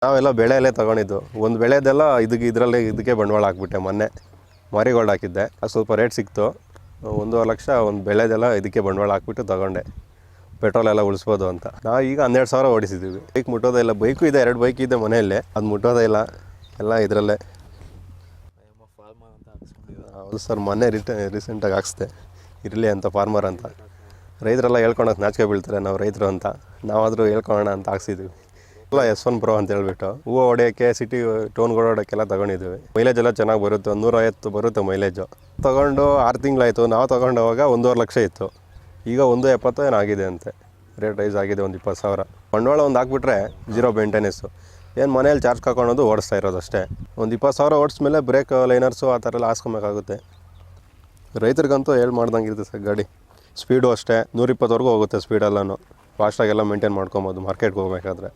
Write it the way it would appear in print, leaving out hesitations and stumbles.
ನಾವೆಲ್ಲ ಬೆಳೆಯಲ್ಲೇ ತೊಗೊಂಡಿದ್ದು. ಒಂದು ಬೆಳೆದೆಲ್ಲ ಇದಕ್ಕೆ ಬಂಡವಾಳ ಹಾಕ್ಬಿಟ್ಟೆ. ಮೊನ್ನೆ ಮಾರಿಗೋಲ್ಡ್ ಹಾಕಿದ್ದೆ, ಅದು ಸ್ವಲ್ಪ ರೇಟ್ ಸಿಕ್ತು. 1.5 ಲಕ್ಷ ಒಂದು ಬೆಳೆದೆಲ್ಲ ಇದಕ್ಕೆ ಬಂಡವಾಳ ಹಾಕ್ಬಿಟ್ಟು ತೊಗೊಂಡೆ, ಪೆಟ್ರೋಲ್ ಎಲ್ಲ ಉಳಿಸ್ಬೋದು ಅಂತ. ನಾವು ಈಗ 12,000 ಓಡಿಸಿದ್ದೀವಿ. ಬೈಕ್ ಮುಟ್ಟೋದೇ ಇಲ್ಲ. ಬೈಕು ಇದೆ, 2 ಬೈಕ್ ಇದೆ ಮನೆಯಲ್ಲೇ, ಅದು ಮುಟ್ಟೋದೇ ಇಲ್ಲ. ಎಲ್ಲ ಇದರಲ್ಲೇ. ಹೌದು ಸರ್, ಮೊನ್ನೆ ರೀಸೆಂಟಾಗಿ ಹಾಕ್ಸ್ದೆ, ಇರಲಿ ಅಂತ ಫಾರ್ಮರ್ ಅಂತ. ರೈತರೆಲ್ಲ ಹೇಳ್ಕೊಳಕ್ಕೆ ನಾಚಿಕೆ ಬೀಳ್ತಾರೆ ನಾವು ರೈತರು ಅಂತ. ನಾವಾದರೂ ಹೇಳ್ಕೊಳ್ಳೋಣ ಅಂತ ಹಾಕ್ಸಿದ್ದೀವಿ. ಎಲ್ಲ S1 Pro ಅಂತ ಹೇಳ್ಬಿಟ್ಟು ಹೂವು ಹೊಡೆಯೋಕ್ಕೆ, ಸಿಟಿ ಟೋನ್ಗಳು ಹೊಡೆಯೋಕ್ಕೆಲ್ಲ ತೊಗೊಂಡಿದ್ದೀವಿ. ಮೈಲೇಜ್ ಎಲ್ಲ ಚೆನ್ನಾಗಿ ಬರುತ್ತೆ, 150 ಬರುತ್ತೆ ಮೈಲೇಜು. ತೊಗೊಂಡು 6 ತಿಂಗಳಾಯಿತು. ನಾವು ತೊಗೊಂಡೋವಾಗ 1.5 ಲಕ್ಷ ಇತ್ತು, ಈಗ 1.70 ಏನಾಗಿದೆ ಅಂತೆ. ರೇಟ್ ರೈಸ್ ಆಗಿದೆ, ಒಂದು 20,000. ಬಂಡವಾಳ ಒಂದು ಹಾಕ್ಬಿಟ್ರೆ ಜೀರೋ ಮೇಂಟೆನೆನ್ಸು. ಏನು ಮನೇಲಿ ಚಾರ್ಜ್ ಹಾಕೊಳ್ಳೋದು, ಓಡಿಸ್ತಾ ಇರೋದಷ್ಟೇ. ಒಂದು 20,000 ಓಡಿಸ್ಮೇಲೆ ಬ್ರೇಕ್ ಲೈನರ್ಸು ಆ ಥರ ಎಲ್ಲ ಹಾಸ್ಕೊಬೇಕಾಗುತ್ತೆ. ರೈತರಿಗಂತೂ ಮಾಡ್ದಂಗೆ ಇರುತ್ತೆ ಸರ್ ಗಾಡಿ. ಸ್ಪೀಡು ಅಷ್ಟೇ 120ವರೆಗೂ ಹೋಗುತ್ತೆ ಸ್ಪೀಡೆಲ್ಲನೂ. ಫಾಸ್ಟಾಗೆಲ್ಲ ಮೇಂಟೈನ್ ಮಾಡ್ಕೊಬೋದು ಮಾರ್ಕೆಟ್ಗೆ ಹೋಗ್ಬೇಕಾದ್ರೆ.